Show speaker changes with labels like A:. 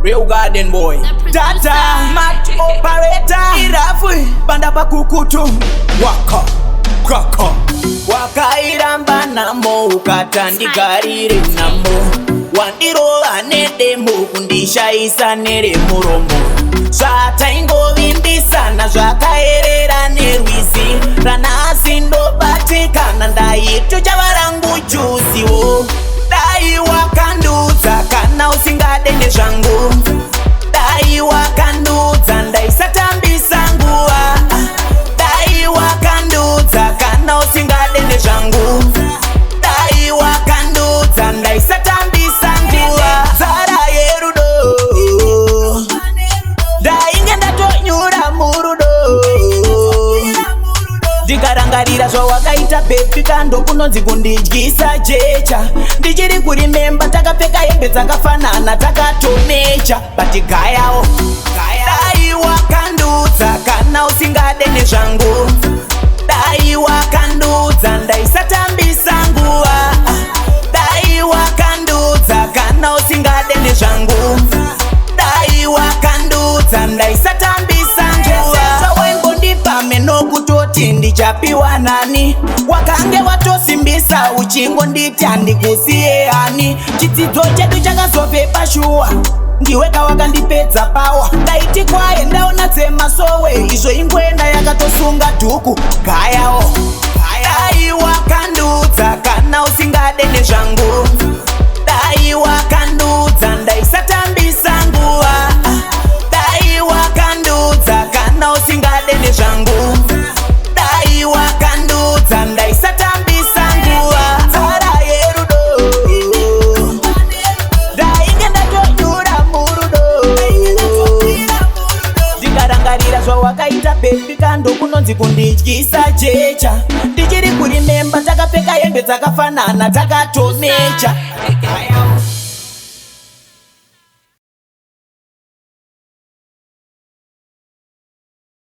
A: Real garden boy. Tata, mat operator. Irafu, banda pakukutu. Waka, kraka. Wakairamba namo, ukatandigarire namo. Wandirola nedemo, kundishaisa nere muromo. Zvataingo vimbisana, zvakaerera nerwizi. Ranasi ndobatikana, ndaito chavarangu juziwo. Dai wakandudza kana usingade nezvangu. Dai wakandudza ndaisatambisa nguva. Dai wakandudza kana usingade nezvangu. Dai wakandudza ndaisatambisa nguva. Zara yerudo ndainge ndatonyura murudo. Ndikarangarira zvawakaita bebi kando kunonzi kundidyisa jecha. Ndichiri kurimemba takapfeka hembe dzakafanana takatomecha. But gayawo dai wakandudza kana usingade nezvangu. Dai wakandudza ndaisatambisa nguva. Dai wakandudza kana usingade nezvangu. Dai wakandudza ndaisatambisa nguva. Zvawaingondipa nokutoti ndichapiwa nani. Wakange watosimbisa uchingonditi handikusiye hani. Chidzidzo chedu chakazobve pashuwa. Ndiweka wakandipedza pawa. Ndaiti kwaye ndaona dzemasowe. Izvo ingwena yakatosunga dhuku. Gayawo dai wakandudza kana usingade nezvangu. Dai wakandudza ndaisatambisa nguva. Dai wakandudza kana usingade nezvangu. Dai wakandudza ndaisatambisa nguva. Zara yerudo ndainge ndatonyura murudo. Ndikarangarira zvawakaita bebi kando kunonzi kundidyisa jecha. Ndichiri kurimemba takapfeka hembe dzakafanana takatomecha.